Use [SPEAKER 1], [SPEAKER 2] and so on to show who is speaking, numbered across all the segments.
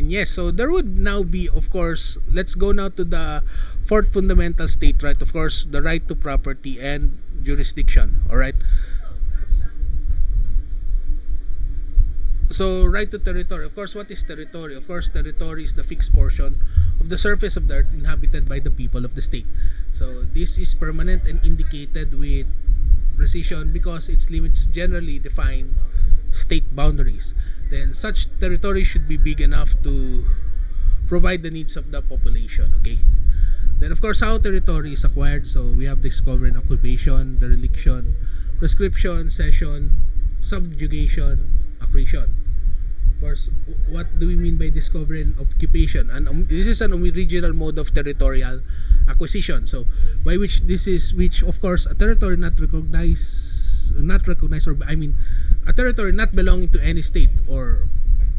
[SPEAKER 1] And yes, so there would now be, of course, let's go now to the fourth fundamental state right, of course, the right to property and jurisdiction. All right. So right to territory. Of course, what is territory? Of course, territory is the fixed portion of the surface of the earth inhabited by the people of the state. So this is permanent and indicated with precision because its limits generally define state boundaries. Then such territory should be big enough to provide the needs of the population. Okay. Then of course, how territory is acquired. So we have discovery and occupation, dereliction, prescription, cession, subjugation, accretion. Of course, what do we mean by discovery and occupation? And this is an original mode of territorial acquisition. So by which of course a territory not recognized, or I mean a territory not belonging to any state, or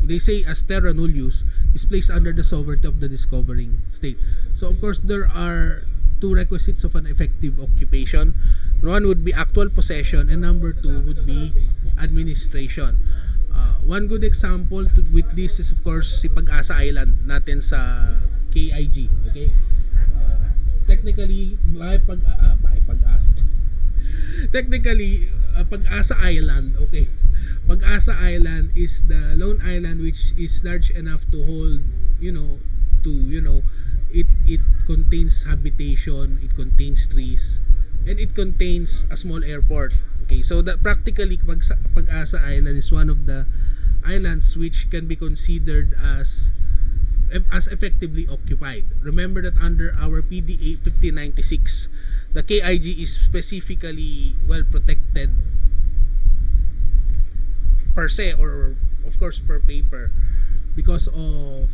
[SPEAKER 1] they say as terra nullius, is placed under the sovereignty of the discovering state. So of course there are two requisites of an effective occupation. One would be actual possession, and number two would be administration. One good example with this is of course si Pag-asa Island natin sa KIG. Okay, technically Pag-asa Island. Okay, Pag-asa Island is the lone island which is large enough to hold, it contains habitation, it contains trees, and it contains a small airport. Okay, so that practically Pag-asa Island is one of the islands which can be considered as effectively occupied. Remember that under our PDA 1596, the KIG is specifically well protected per se, or of course per paper, because of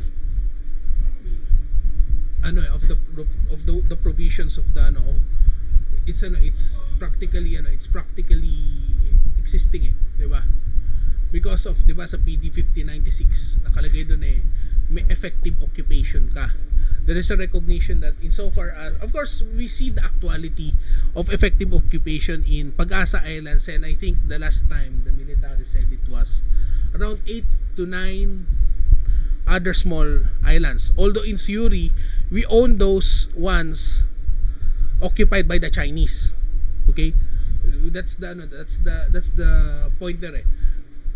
[SPEAKER 1] the provisions of the it's practically existing, di ba? Because of, di ba, sa PD 1596 nakalagay doon may effective occupation ka. There is a recognition that insofar as, of course, we see the actuality of effective occupation in Pag-asa Islands, and I think the last time the military said it was around 8 to 9 other small islands. Although in theory, we own those ones occupied by the Chinese. Okay? That's the point there.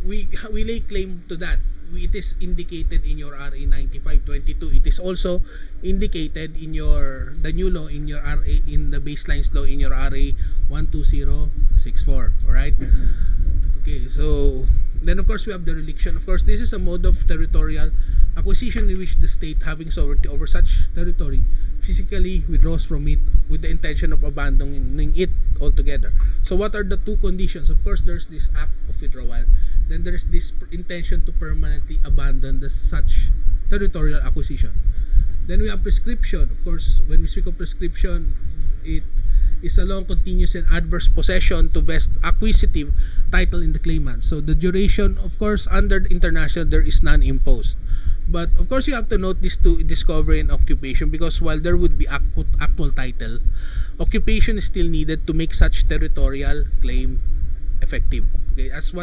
[SPEAKER 1] We lay claim to that. It is indicated in your RA 9522. It is also indicated in the new law, in your RA, in the baselines law, in your RA 12064. All right. Okay. So then of course we have dereliction. Of course, this is a mode of territorial acquisition in which the state, having sovereignty over such territory, physically withdraws from it with the intention of abandoning it altogether. So what are the two conditions? Of course, there's this act of withdrawal. Then there's this intention to permanently abandon such territorial acquisition. Then we have prescription. Of course, when we speak of prescription, it is a long, continuous, and adverse possession to vest acquisitive title in the claimant. So the duration, of course, under the international, there is none imposed. But of course, you have to note these two, discovery and occupation, because while there would be actual title, occupation is still needed to make such territorial claim effective. Okay, as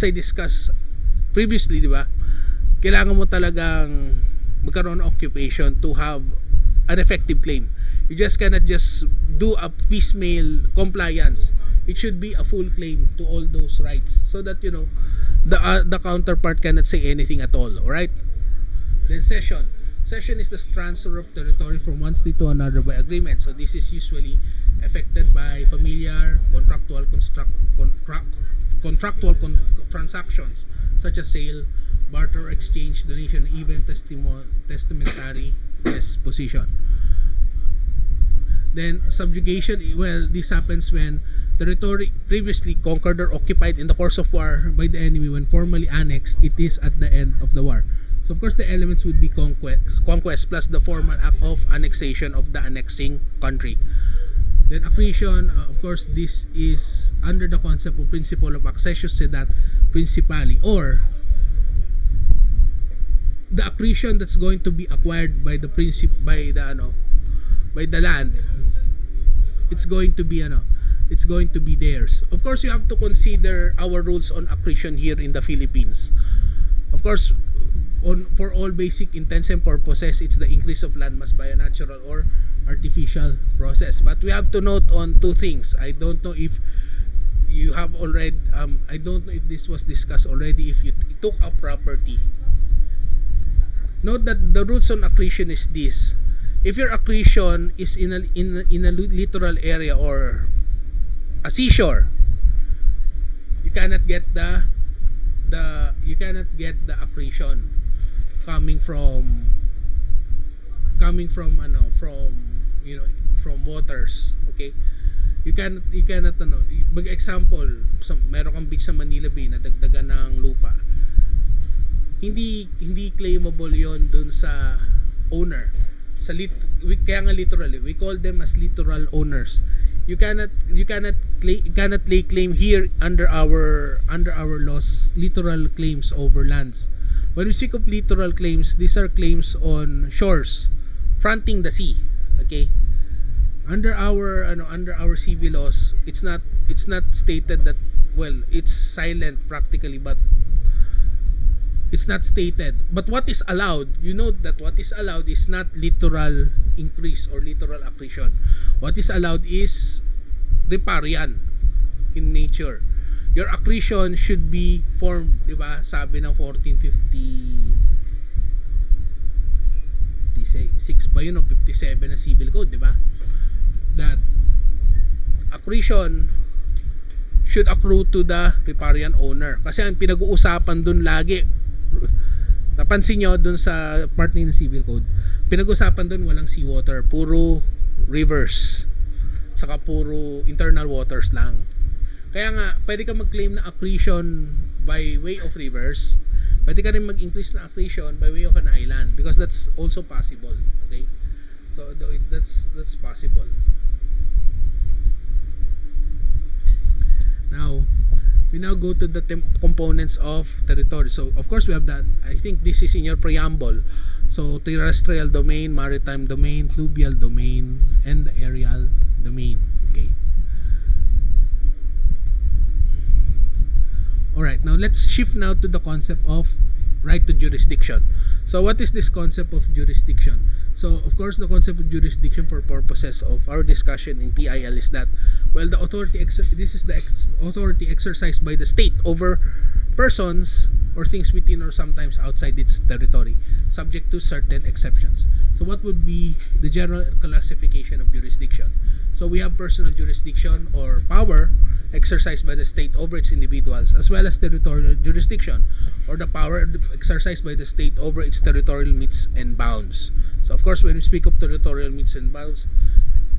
[SPEAKER 1] I discussed previously, di ba? Kailangan mo talagang magkaroon ng occupation to have an effective claim. You just cannot just do a piecemeal compliance. It should be a full claim to all those rights, so that the counterpart cannot say anything at all. All right? Then cession. Cession is the transfer of territory from one state to another by agreement. So this is usually effected by familiar contractual transactions such as sale, barter, exchange, donation, even testamentary disposition. Then subjugation, well, this happens when territory previously conquered or occupied in the course of war by the enemy, when formally annexed, it is at the end of the war. So of course the elements would be conquest plus the formal act of annexation of the annexing country. Then accretion, of course this is under the concept of principle of accessio sedat principali, or the accretion that's going to be acquired by the land, it's going to be theirs. Of course, you have to consider our rules on accretion here in the Philippines. Of course, for all basic intents and purposes, it's the increase of land mass by a natural or artificial process. But we have to note on two things. I don't know if you have already I don't know if this was discussed already. If you took a property, note that the rules on accretion is this: if your accretion is in a littoral area or a seashore, you cannot get the accretion coming from from waters. Okay, you cannot bag example, meron kang beach sa Manila Bay na dagdagan ng lupa, hindi claimable yon dun sa owner. Kaya nga literally we call them as littoral owners. You cannot lay claim here under our laws littoral claims over lands. When we speak of littoral claims, these are claims on shores fronting the sea. Okay, under our civil laws, it's not stated that, well, it's silent practically, but it's not stated. But what is allowed, you know that what is allowed is not littoral increase or littoral accretion. What is allowed is riparian in nature. Your accretion should be formed, di ba? Sabi ng 1456 ba yun o 57 na civil code, di ba? That accretion should accrue to the riparian owner. Kasi ang pinag-uusapan dun lagi, napansin nyo dun sa part ng civil code, pinag-uusapan dun walang seawater, puro rivers, saka puro internal waters lang. Kaya nga, pwede ka mag-claim na accretion by way of rivers. Pwede ka rin mag-increase na accretion by way of an island, because that's also possible. Okay? So that's possible. Now, we now go to the components of territory. So, of course, we have that. I think this is in your preamble. So, terrestrial domain, maritime domain, fluvial domain, and the aerial domain. Okay. Alright, now let's shift now to the concept of right to jurisdiction. So what is this concept of jurisdiction? So of course, the concept of jurisdiction for purposes of our discussion in PIL is that, well, the authority authority exercised by the state over persons or things within or sometimes outside its territory, subject to certain exceptions. So what would be the general classification of jurisdiction? So we have personal jurisdiction or power exercised by the state over its individuals, as well as territorial jurisdiction or the power exercised by the state over its territorial limits and bounds. So of course, when we speak of territorial limits and bounds,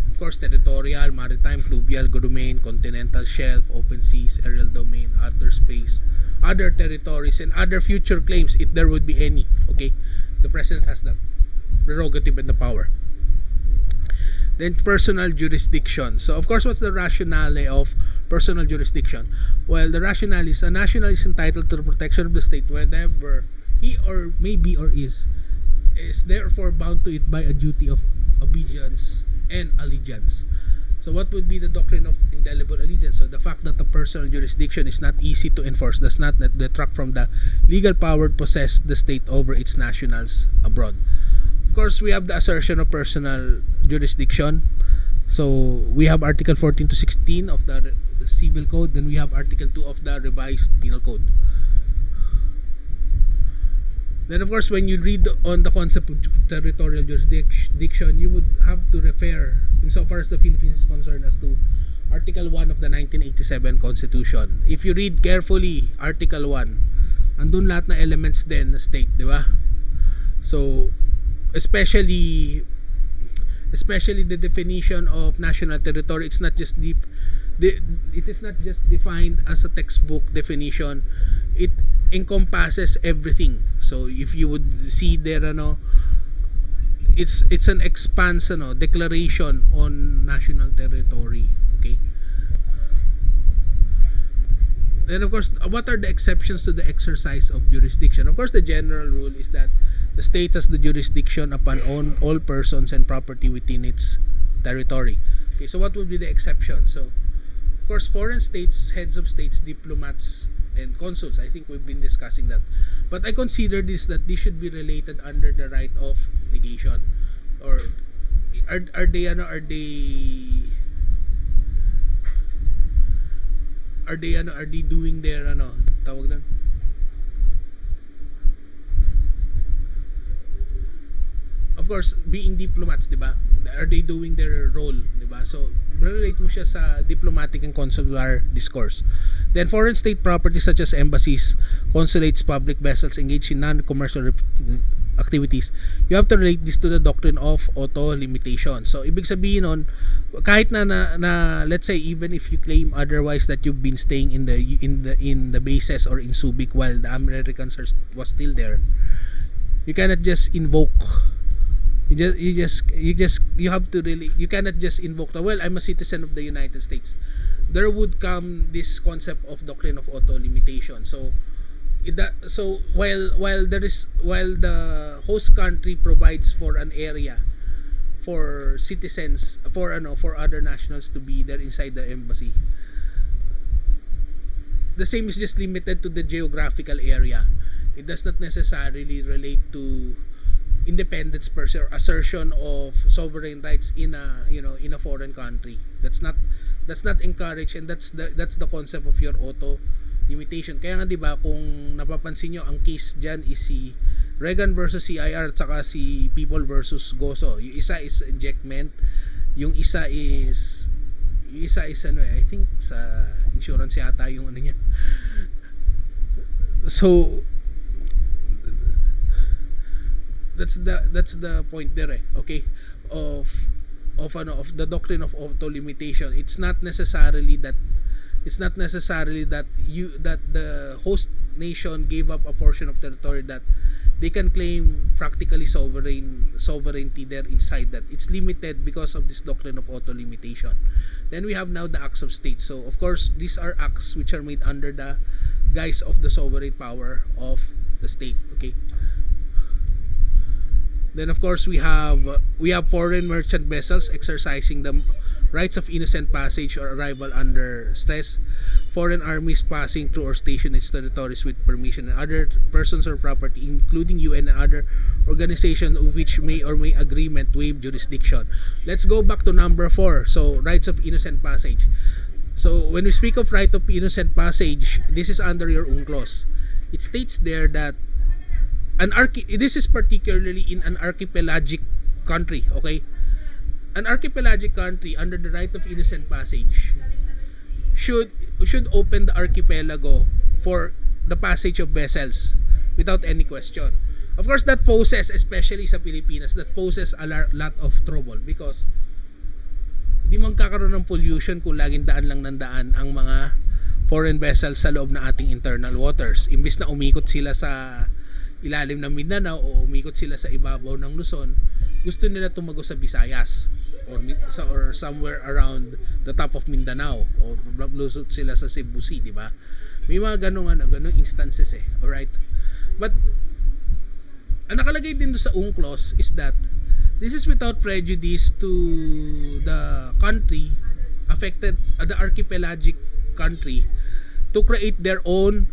[SPEAKER 1] of course, territorial, maritime, fluvial domain, continental shelf, open seas, aerial domain, outer space, other territories, and other future claims if there would be any. Okay, the president has the prerogative and the power. Then personal jurisdiction. So of course, what's the rationale of personal jurisdiction? Well, the rationale is a national is entitled to the protection of the state whenever he or maybe or is therefore bound to it by a duty of obedience and allegiance. So what would be the doctrine of indelible allegiance? So the fact that the personal jurisdiction is not easy to enforce does not detract from the legal power possessed the state over its nationals abroad. Of course, we have the assertion of personal jurisdiction. So we have Article 14 to 16 of the Civil Code. Then we have Article 2 of the Revised Penal Code. Then of course, when you read on the concept of territorial jurisdiction, you would have to refer, insofar as the Philippines is concerned, as to Article 1 of the 1987 Constitution. If you read carefully Article 1, andun lahat na elements din na state, di ba? So especially the definition of national territory, it's not just it is not just defined as a textbook definition. It encompasses everything. So if you would see there, it's an expanse, declaration on national territory. Okay. Then of course, what are the exceptions to the exercise of jurisdiction? Of course, the general rule is that the state has the jurisdiction upon all persons and property within its territory. Okay, so what would be the exception? So, of course, foreign states, heads of states, diplomats, and consuls. I think we've been discussing that. But I consider that this should be related under the right of legation. Or are they doing their tawag doon? Of course, being diplomats, di ba? Are they doing their role, di ba? So, relate mo siya sa diplomatic and consular discourse. Then, foreign state property such as embassies, consulates, public vessels engaged in non-commercial activities, you have to relate this to the doctrine of auto-limitation. So, ibig sabihin nun, kahit na let's say, even if you claim otherwise that you've been staying in the bases or in Subic while the Americans was still there, you cannot just invoke. You have to really, you cannot just invoke I'm a citizen of the United States. There would come this concept of doctrine of auto limitation. So while the host country provides for an area for citizens, for other nationals to be there inside the embassy, the same is just limited to the geographical area. It does not necessarily relate to independence per se or assertion of sovereign rights in a foreign country. That's not encouraged, and that's the concept of your auto limitation. Kaya nga 'di ba, kung napapansin nyo, ang case diyan is si Reagan versus CIR at saka si People versus Gozo. Yung isa is ejectment, yung isa is I think sa insurance yata yung niya. So that's the point there, okay, of the doctrine of auto limitation. It's not necessarily that the host nation gave up a portion of territory that they can claim practically sovereignty there inside that. It's limited because of this doctrine of auto limitation. Then we have now the acts of state. So of course these are acts which are made under the guise of the sovereign power of the state, okay. Then of course we have foreign merchant vessels exercising the rights of innocent passage or arrival under stress, foreign armies passing through or stationed in its territories with permission, and other persons or property including UN and other organizations which may or may agreement waive jurisdiction. Let's go back to number 4. So rights of innocent passage. So when we speak of right of innocent passage, this is under your UNCLOS. It states there that this is particularly in an archipelagic country, okay? An archipelagic country under the right of innocent passage should open the archipelago for the passage of vessels without any question. Of course, that poses, especially sa Pilipinas, that poses a lot of trouble because di magkakaroon ng pollution kung laging daan lang ng daan ang mga foreign vessels sa loob ng ating internal waters. Imbis na umikot sila sa ilalim ng Mindanao o umikot sila sa ibabaw ng Luzon, gusto nila tumago sa Visayas or somewhere around the top of Mindanao o lusot sila sa Cebu Sea, di ba? May mga ganong instances alright? But ang nakalagay din doon sa UNCLOS is that this is without prejudice to the country affected, the archipelagic country, to create their own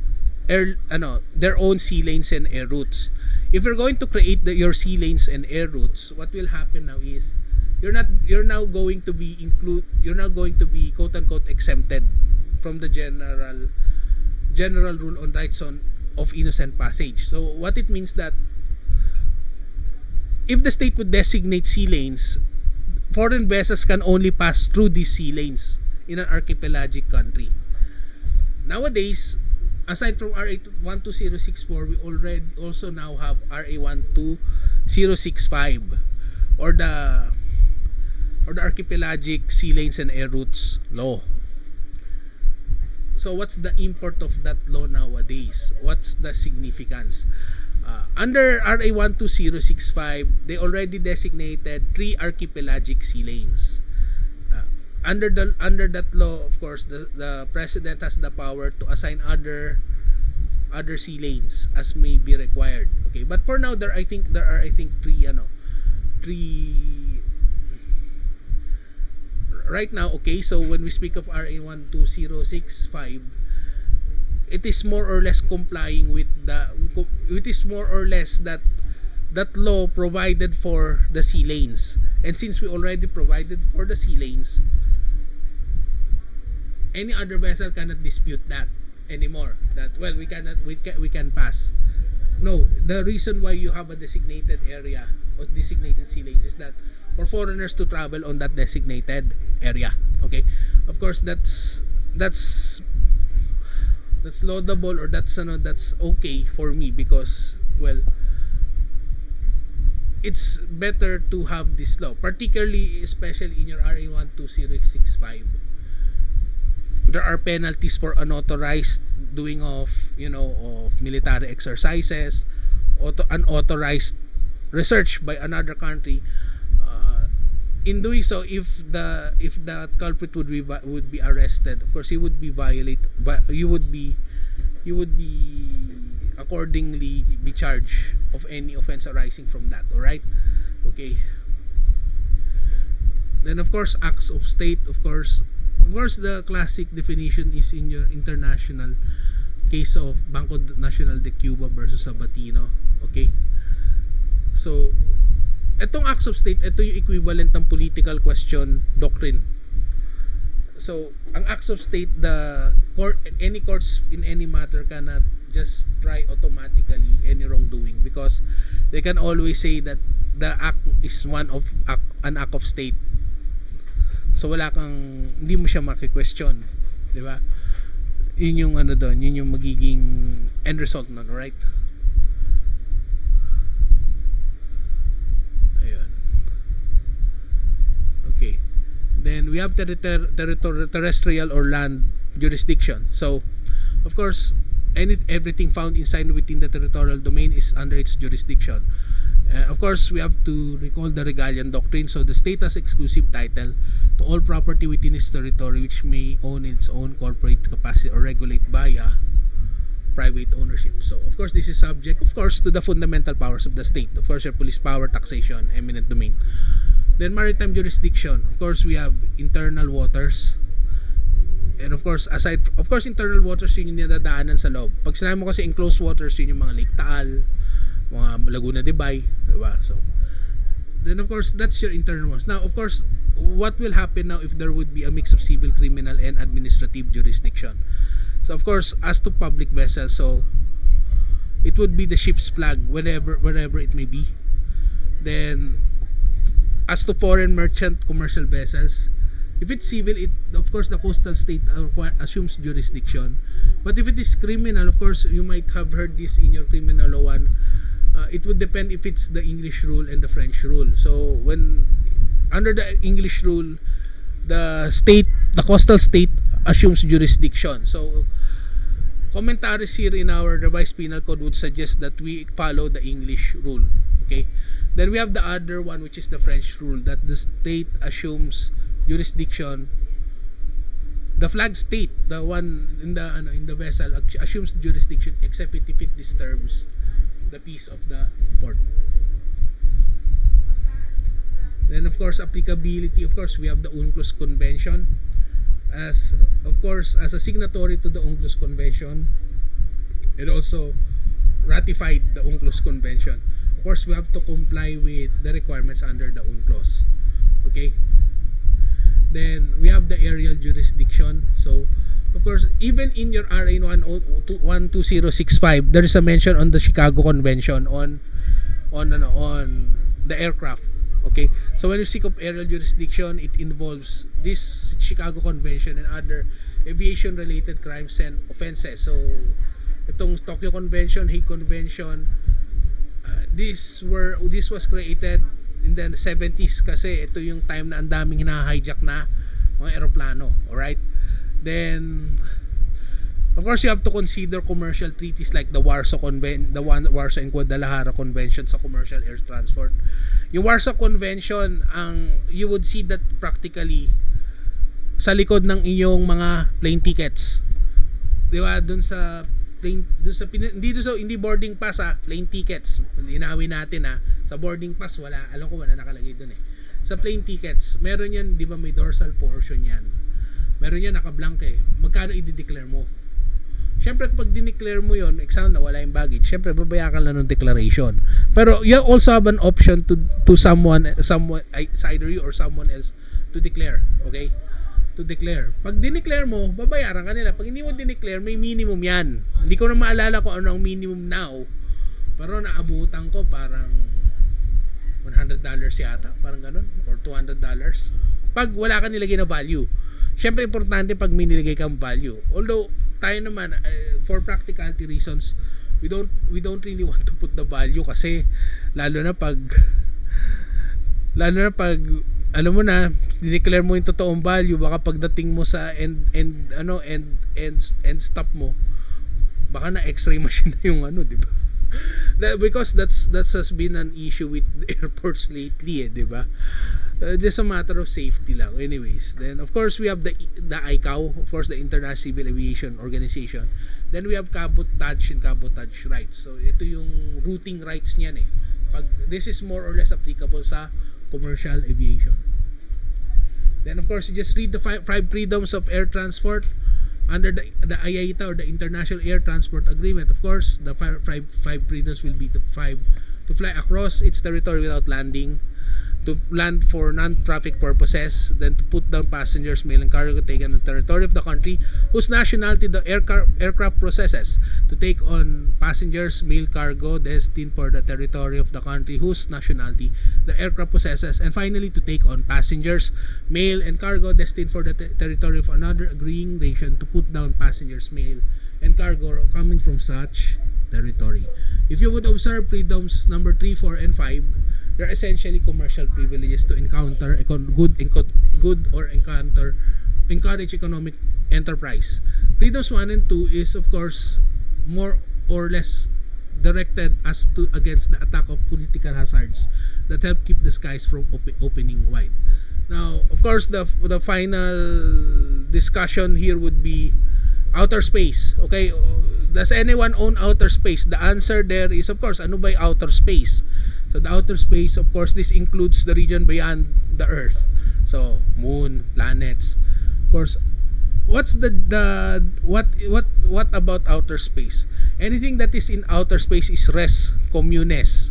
[SPEAKER 1] sea lanes and air routes. If you're going to create your sea lanes and air routes, what will happen now is you're now going to be quote unquote exempted from the general rule on rights of innocent passage. So what it means that if the state would designate sea lanes, foreign vessels can only pass through these sea lanes in an archipelagic country. Nowadays, aside from RA 12064, we already also now have RA 12065 or the Archipelagic Sea Lanes and Air Routes Law. So what's the import of that law nowadays? What's the significance? Under RA 12065, they already designated 3 archipelagic sea lanes. Under that law, of course, the president has the power to assign other sea lanes as may be required. Okay, but for now there are I think 3 right now. Okay, so when we speak of RA 12065, it is more or less complying with it is more or less that law provided for the sea lanes. And since we already provided for the sea lanes, any other vessel cannot dispute that anymore, that well, we can pass. No, the reason why you have a designated area or designated sea lanes is that for foreigners to travel on that designated area. Okay, of course that's laudable, or that's okay for me, because well, it's better to have this law, particularly especially in your RA 12065. There are penalties for unauthorized doing of military exercises, unauthorized research by another country. In doing so, if the culprit would be arrested, of course he would be you would be accordingly be charged of any offense arising from that. All right, okay. Then of course, acts of state. Of course, the classic definition is in your international case of Banco Nacional de Cuba versus Sabatino. Okay, so etong acts of state, ito yung equivalent ng political question doctrine. So ang acts of state, any courts in any matter cannot just try automatically any wrongdoing, because they can always say that the act is an act of state. So hindi mo siya maki-question, di ba? Yun yung yun yung magiging end result nun, right? Ayun. Okay. Then we have terrestrial or land jurisdiction. So, of course, everything found inside within the territorial domain is under its jurisdiction. Of course, we have to recall the Regalian Doctrine. So the state has exclusive title to all property within its territory, which may own its own corporate capacity or regulate via private ownership. So of course, this is subject, of course, to the fundamental powers of the state. Of course, your police power, taxation, eminent domain. Then maritime jurisdiction. Of course, we have internal waters. And of course, internal waters, yun yung nadadaanan sa loob. Pag sinabi mo kasi enclosed waters, yun yung mga Lake Taal, mga Laguna de Bay, diba? So then of course, that's your internal ones. Now of course, what will happen now if there would be a mix of civil, criminal, and administrative jurisdiction? So of course, as to public vessels, so it would be the ship's flag wherever it may be. Then as to foreign merchant commercial vessels, if it's civil, of course the coastal state assumes jurisdiction. But if it is criminal, of course, you might have heard this in your criminal law 1. It would depend if it's the English rule and the French rule. So when under the English rule, the coastal state assumes jurisdiction. So commentaries here in our revised penal code would suggest that we follow the English rule. Okay. Then we have the other one, which is the French rule, that the state assumes jurisdiction. The flag state, the one in the vessel, assumes jurisdiction except if it disturbs the peace of the port. Then of course, applicability. Of course, we have the UNCLOS Convention. As a signatory to the UNCLOS Convention, it also ratified the UNCLOS Convention. Of course, we have to comply with the requirements under the UNCLOS. Okay. Then we have the aerial jurisdiction. So of course, even in your RA 12065, there is a mention on the Chicago Convention on the aircraft. Okay, so when you seek of aerial jurisdiction, it involves this Chicago Convention and other aviation related crimes and offenses. So itong Tokyo Convention, Hague Convention, this was created in the 70s kasi ito yung time na ang daming hina-hijack na mga eroplano. Alright? Then of course, you have to consider commercial treaties like the Warsaw and Guadalajara Convention sa commercial air transport. Yung Warsaw Convention, you would see that practically sa likod ng inyong mga plane tickets. 'Di ba? Hindi boarding pass, plane tickets. Linawin natin sa boarding pass wala, alam ko wala nakalagay doon Sa plane tickets, meron yan, 'di ba, may dorsal portion yan. Meron yan naka-blank Magkano i-declare mo? Syempre pag dineclare mo yon, example na wala yung baggage, syempre babayaran lang ng declaration. Pero you also have an option to someone it's either you or someone else to declare, okay? To declare. Pag dineclare mo, babayaran ka nila. Pag hindi mo dineclare, may minimum yan. Hindi ko na maalala kung ano ang minimum now. Pero naabutan ko parang $100 yata, parang ganun, or $200 pag wala ka nilagay na value. Syempre importante pag may nilagay kang value. Although tayo naman for practicality reasons, we don't really want to put the value kasi lalo na pag alam mo na dineclare mo yung totoong value, baka pagdating mo sa end stop mo, baka na x-ray machine na yung di ba? Because that's has been an issue with the airports lately, di ba? Just a matter of safety lang. Anyways, then of course we have the ICAO, of course the International Civil Aviation Organization. Then we have cabotage and cabotage rights. So ito yung routing rights niyan Pag this is more or less applicable sa commercial aviation. Then of course you just read the five freedoms of air transport under the IATA or the International Air Transport Agreement. Of course, the five freedoms will be the 5 to fly across its territory without landing, to land for non-traffic purposes, then to put down passengers, mail and cargo taken on the territory of the country whose nationality the aircraft processes, to take on passengers, mail, cargo destined for the territory of the country whose nationality the aircraft possesses, and finally to take on passengers, mail and cargo destined for the territory of another agreeing nation, to put down passengers, mail and cargo coming from such territory. If you would observe freedoms number 3, 4 and 5, they're essentially commercial privileges to encounter good or encourage economic enterprise. Freedoms 1 and 2 is of course more or less directed as to against the attack of political hazards that help keep the skies from opening wide. Now, of course, the final discussion here would be outer space. Okay, does anyone own outer space? The answer there is of course, ano ba yung outer space? So the outer space, of course, this includes the region beyond the Earth. So moon, planets. Of course, what's what about outer space? Anything that is in outer space is res communes.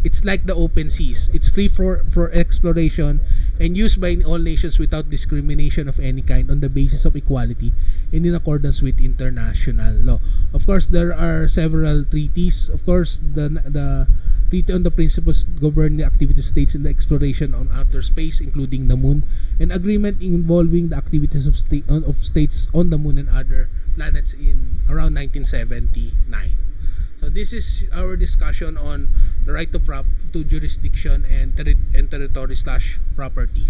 [SPEAKER 1] It's like the open seas. It's free for exploration and used by all nations without discrimination of any kind on the basis of equality and in accordance with international law. Of course, there are several treaties. Of course, the Treaty on the Principles Governing the Activities of States in the Exploration on Outer Space, including the Moon, and agreement involving the activities of states on the Moon and other planets in around 1979. So this is our discussion on the right to jurisdiction and territory/property.